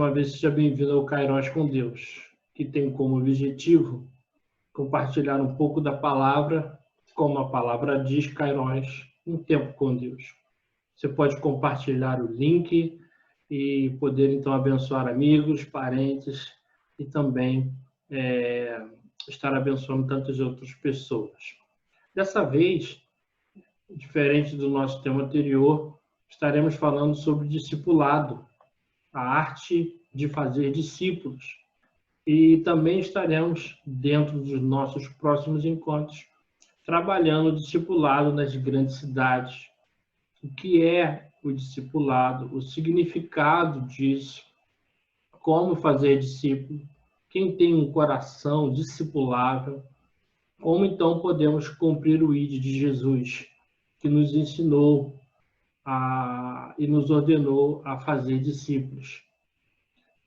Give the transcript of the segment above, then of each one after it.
uma vez seja bem-vindo ao Kairos com Deus, que tem como objetivo compartilhar um pouco da palavra, como a palavra diz, Kairos, um tempo com Deus. Você pode compartilhar o link e poder, então, abençoar amigos, parentes e também estar abençoando tantas outras pessoas. Dessa vez, diferente do nosso tema anterior, estaremos falando sobre discipulado, a arte de fazer discípulos. E também estaremos, dentro dos nossos próximos encontros, trabalhando o discipulado nas grandes cidades. O que é o discipulado, o significado disso, como fazer discípulo, quem tem um coração discipulável, como então podemos cumprir o ID de Jesus, que nos ensinou e nos ordenou a fazer discípulos.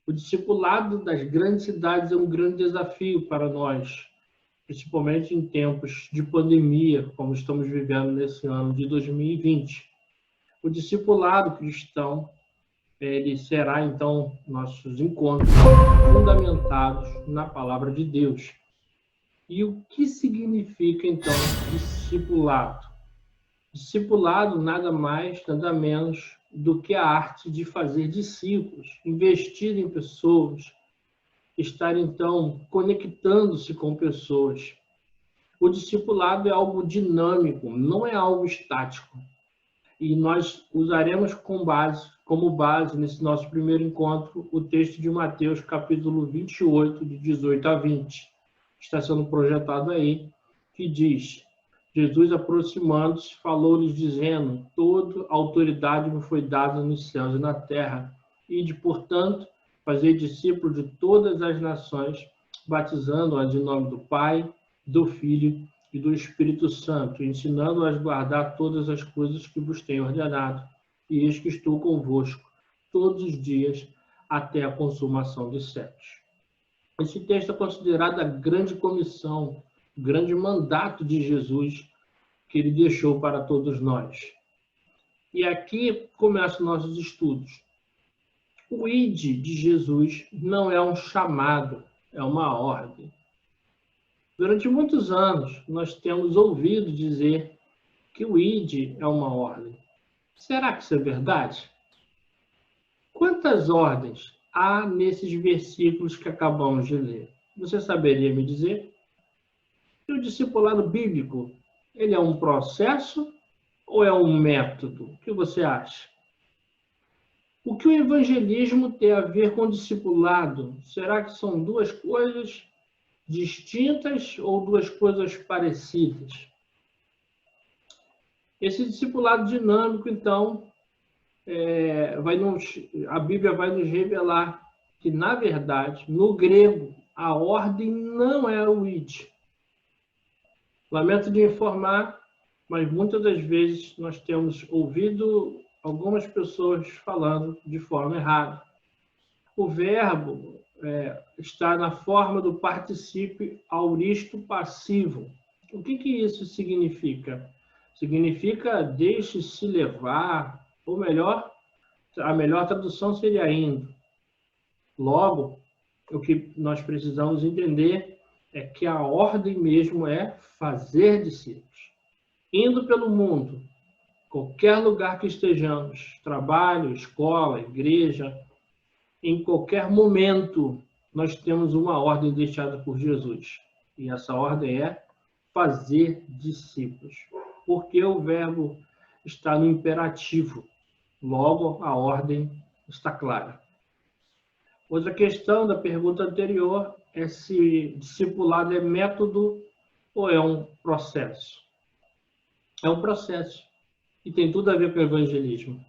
O discipulado das grandes cidades é um grande desafio para nós, principalmente em tempos de pandemia, como estamos vivendo nesse ano de 2020. O discipulado cristão, ele será, então, nossos encontros fundamentados na palavra de Deus. E o que significa, então, discipulado? Discipulado nada mais, nada menos do que a arte de fazer discípulos, investir em pessoas, estar, então, conectando-se com pessoas. O discipulado é algo dinâmico, não é algo estático. E nós usaremos como base, nesse nosso primeiro encontro, o texto de Mateus, capítulo 28, de 18 a 20. Está sendo projetado aí, que diz: Jesus, aproximando-se, falou-lhes, dizendo: toda autoridade me foi dada nos céus e na terra. Ide, portanto, fazer discípulos de todas as nações, batizando-as em nome do Pai, do Filho e do Espírito Santo, ensinando-as a guardar todas as coisas que vos tenho ordenado. E eis que estou convosco todos os dias até a consumação dos séculos. Esse texto é considerado a grande comissão, o grande mandato de Jesus que ele deixou para todos nós. E aqui começam nossos estudos. O ID de Jesus não é um chamado, é uma ordem. Durante muitos anos, nós temos ouvido dizer que o ID é uma ordem. Será que isso é verdade? Quantas ordens há nesses versículos que acabamos de ler? Você saberia me dizer? E o discipulado bíblico, ele é um processo ou é um método? O que você acha? O que o evangelismo tem a ver com o discipulado? Será que são duas coisas distintas ou duas coisas parecidas? Esse discipulado dinâmico, então, a Bíblia vai nos revelar que, na verdade, no grego, a ordem não é o id. Lamento de informar, mas muitas das vezes nós temos ouvido algumas pessoas falando de forma errada. O verbo está na forma do particípio auristo passivo. O que isso significa? Significa deixe-se levar, ou melhor, a melhor tradução seria indo. Logo, o que nós precisamos entender é que a ordem mesmo é fazer discípulos. Indo pelo mundo, qualquer lugar que estejamos, trabalho, escola, igreja, em qualquer momento, nós temos uma ordem deixada por Jesus. E essa ordem é fazer discípulos. Porque o verbo está no imperativo. Logo, a ordem está clara. Outra questão da pergunta anterior é se discipulado é método ou é um processo. É um processo. E tem tudo a ver com o evangelismo.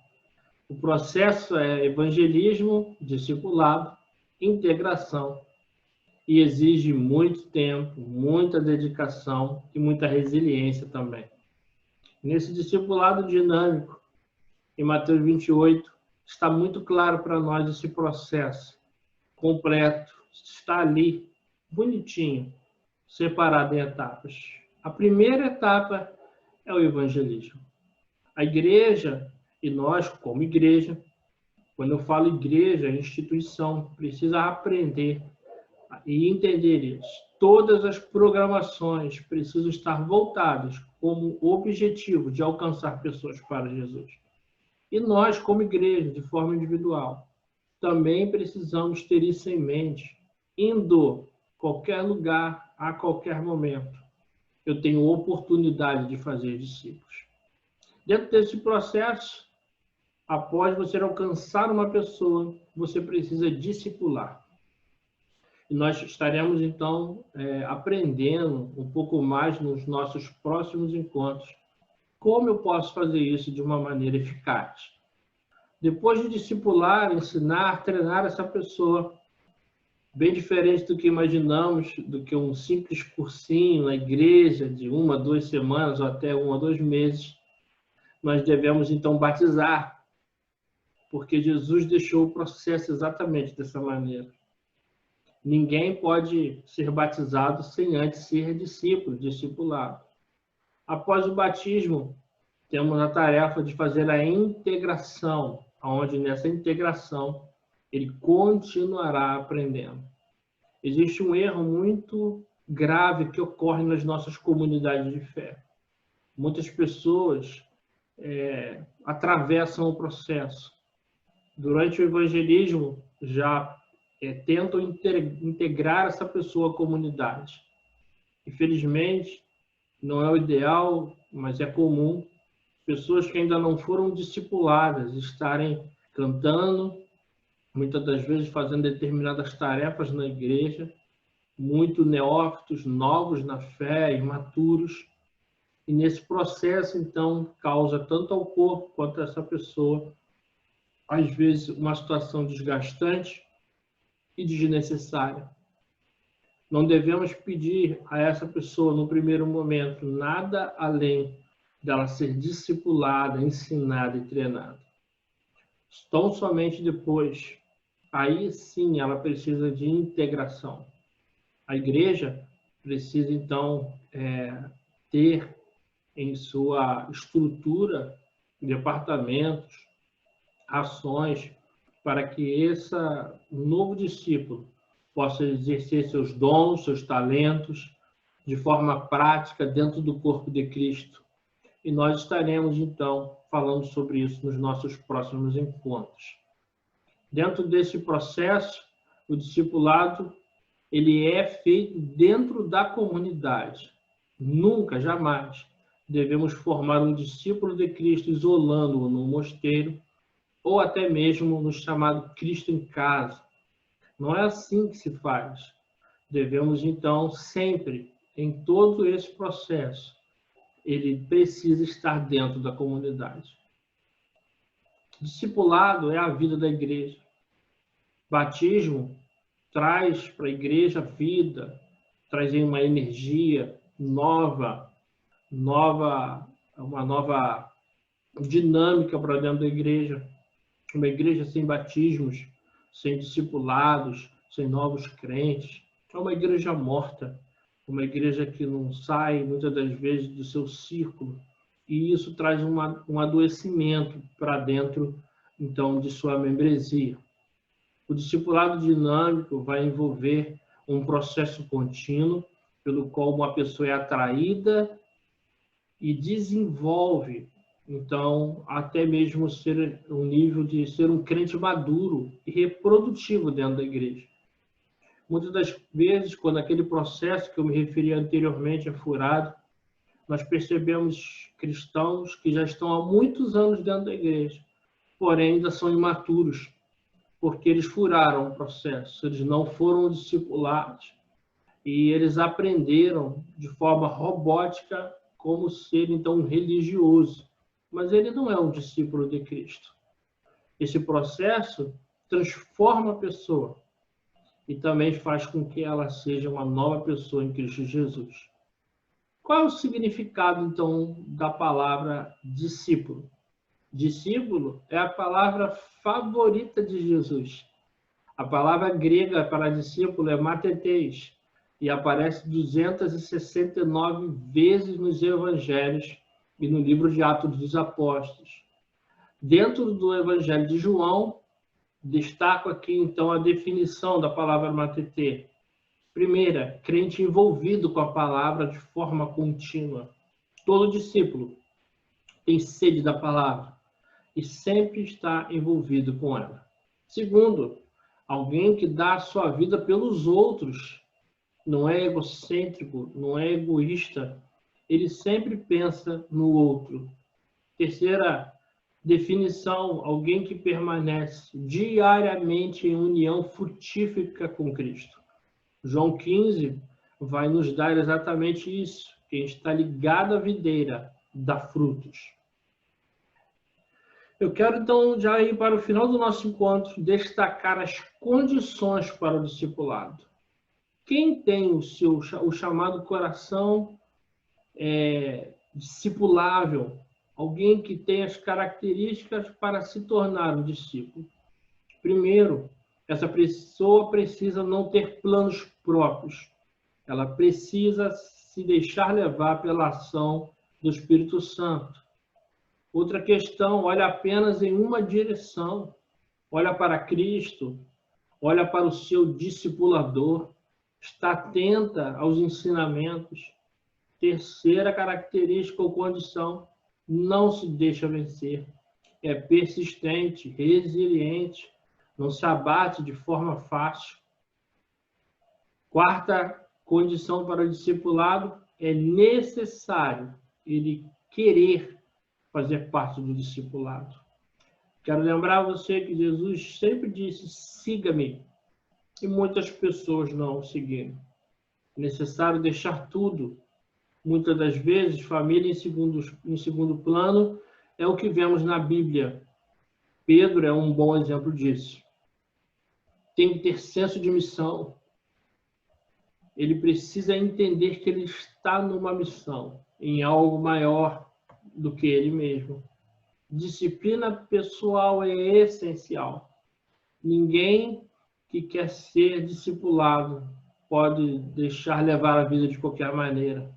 O processo é evangelismo, discipulado, integração. E exige muito tempo, muita dedicação e muita resiliência também. Nesse discipulado dinâmico, em Mateus 28, está muito claro para nós esse processo completo. Está ali, bonitinho, separado em etapas. A primeira etapa é o evangelismo. A igreja, e nós, como igreja, Quando eu falo igreja, instituição, precisa aprender e entender isso. Todas as programações precisam estar voltadas como objetivo de alcançar pessoas para Jesus. E nós, como igreja, de forma individual, também precisamos ter isso em mente, indo qualquer lugar, a qualquer momento. Eu tenho oportunidade de fazer discípulos. Dentro desse processo, após você alcançar uma pessoa, você precisa discipular. E nós estaremos, então, aprendendo um pouco mais nos nossos próximos encontros como eu posso fazer isso de uma maneira eficaz. Depois de discipular, ensinar, treinar essa pessoa, bem diferente do que imaginamos, do que um simples cursinho na igreja de 1 a 2 semanas ou até 1 a 2 meses, nós devemos, então, batizar, porque Jesus deixou o processo exatamente dessa maneira. Ninguém pode ser batizado sem antes ser discípulo, discipulado. Após o batismo, temos a tarefa de fazer a integração, onde nessa integração ele continuará aprendendo. Existe um erro muito grave que ocorre nas nossas comunidades de fé. Muitas pessoas atravessam o processo. Durante o evangelismo, já tentam integrar essa pessoa à comunidade. Infelizmente, não é o ideal, mas é comum pessoas que ainda não foram discipuladas estarem cantando, muitas das vezes fazendo determinadas tarefas na igreja, muito neófitos, novos na fé, imaturos. E nesse processo, então, causa tanto ao corpo quanto a essa pessoa, às vezes, uma situação desgastante e desnecessária. Não devemos pedir a essa pessoa, no primeiro momento, nada além dela ser discipulada, ensinada e treinada. Tão somente depois, aí sim ela precisa de integração. A igreja precisa, então, ter em sua estrutura departamentos, ações, para que esse novo discípulo possa exercer seus dons, seus talentos, de forma prática dentro do corpo de Cristo. E nós estaremos, então, falando sobre isso nos nossos próximos encontros. Dentro desse processo, o discipulado ele é feito dentro da comunidade. Nunca, jamais, devemos formar um discípulo de Cristo isolando-o no mosteiro ou até mesmo no chamado Cristo em casa. Não é assim que se faz. Devemos, então, sempre, em todo esse processo, ele precisa estar dentro da comunidade. Discipulado é a vida da igreja. Batismo traz para a igreja vida, traz uma energia nova, uma nova dinâmica para dentro da igreja. Uma igreja sem batismos, sem discipulados, sem novos crentes, é uma igreja morta, uma igreja que não sai, muitas das vezes, do seu círculo, e isso traz um adoecimento para dentro, então, de sua membresia. O discipulado dinâmico vai envolver um processo contínuo, pelo qual uma pessoa é atraída e desenvolve, então, até mesmo ser um nível de ser um crente maduro e reprodutivo dentro da igreja. Muitas das vezes, quando aquele processo que eu me referi anteriormente é furado, nós percebemos cristãos que já estão há muitos anos dentro da igreja, porém ainda são imaturos, porque eles furaram o processo, eles não foram discipulados e eles aprenderam de forma robótica como ser, então, um religioso. Mas ele não é um discípulo de Cristo. Esse processo transforma a pessoa e também faz com que ela seja uma nova pessoa em Cristo Jesus. Qual é o significado, então, da palavra discípulo? Discípulo é a palavra favorita de Jesus. A palavra grega para discípulo é matetes e aparece 269 vezes nos evangelhos e no livro de Atos dos Apóstolos. Dentro do Evangelho de João, Destaco aqui, então, a definição da palavra matete. Primeira, crente envolvido com a palavra de forma contínua. Todo discípulo tem sede da palavra e sempre está envolvido com ela. Segundo, alguém que dá a sua vida pelos outros. Não é egocêntrico, não é egoísta. Ele sempre pensa no outro. Terceira definição, alguém que permanece diariamente em união frutífica com Cristo. João 15 vai nos dar exatamente isso. Quem está ligado à videira dá frutos. Eu quero, então, já ir para o final do nosso encontro, destacar as condições para o discipulado. Quem tem o chamado coração discipulável, alguém que tem as características para se tornar um discípulo. Primeiro, essa pessoa precisa não ter planos próprios. Ela precisa se deixar levar pela ação do Espírito Santo. Outra questão, olha apenas em uma direção. Olha para Cristo, olha para o seu discipulador, está atenta aos ensinamentos. Terceira característica ou condição, não se deixa vencer. É persistente, resiliente, não se abate de forma fácil. Quarta condição para o discipulado, é necessário ele querer fazer parte do discipulado. Quero lembrar você que Jesus sempre disse, siga-me, e muitas pessoas não o seguiram. É necessário deixar tudo. Muitas das vezes, família em segundo plano é o que vemos na Bíblia. Pedro é um bom exemplo disso. Tem que ter senso de missão. Ele precisa entender que ele está numa missão, em algo maior do que ele mesmo. Disciplina pessoal é essencial. Ninguém que quer ser discipulado pode deixar levar a vida de qualquer maneira.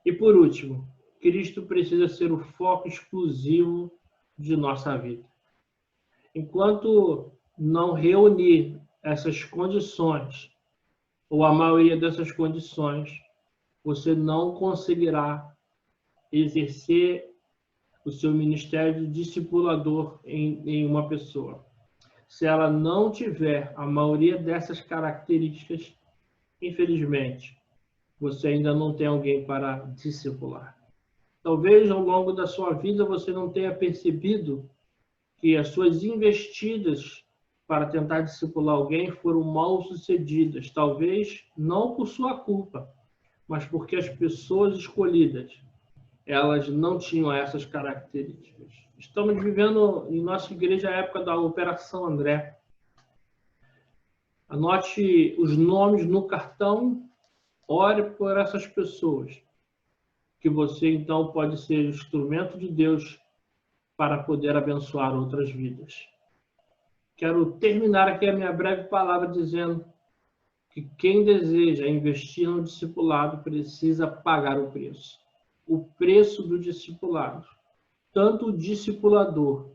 E por último, Cristo precisa ser o foco exclusivo de nossa vida. Enquanto não reunir essas condições, ou a maioria dessas condições, você não conseguirá exercer o seu ministério de discipulador em uma pessoa. Se ela não tiver a maioria dessas características, infelizmente, você ainda não tem alguém para discipular. Talvez ao longo da sua vida você não tenha percebido que as suas investidas para tentar discipular alguém foram mal sucedidas. Talvez não por sua culpa, mas porque as pessoas escolhidas, elas não tinham essas características. Estamos vivendo em nossa igreja a época da Operação André. Anote os nomes no cartão, ore por essas pessoas, que você então pode ser instrumento de Deus para poder abençoar outras vidas. Quero terminar aqui a minha breve palavra dizendo que quem deseja investir no discipulado precisa pagar o preço. O preço do discipulado. Tanto o discipulador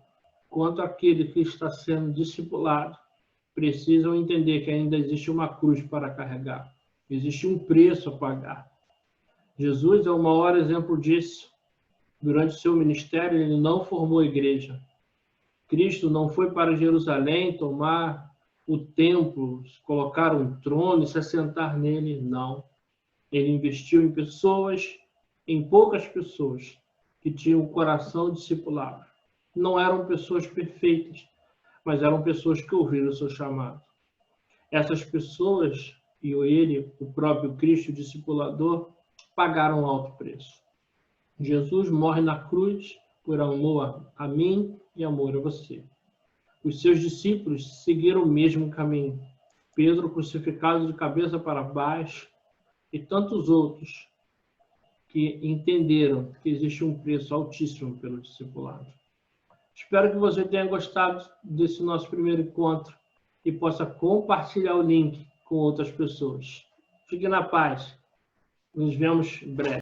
quanto aquele que está sendo discipulado precisam entender que ainda existe uma cruz para carregar. Existe um preço a pagar. Jesus é o maior exemplo disso. Durante seu ministério, ele não formou igreja. Cristo não foi para Jerusalém tomar o templo, colocar um trono e se assentar nele, não. Ele investiu em pessoas, em poucas pessoas, que tinham o coração discipulado. Não eram pessoas perfeitas, mas eram pessoas que ouviram o seu chamado. Essas pessoas, e ele, o próprio Cristo, o discipulador, pagaram um alto preço. Jesus morre na cruz por amor a mim e amor a você. Os seus discípulos seguiram o mesmo caminho. Pedro crucificado de cabeça para baixo e tantos outros que entenderam que existe um preço altíssimo pelo discipulado. Espero que você tenha gostado desse nosso primeiro encontro e possa compartilhar o link com outras pessoas. Fique na paz. Nos vemos em breve.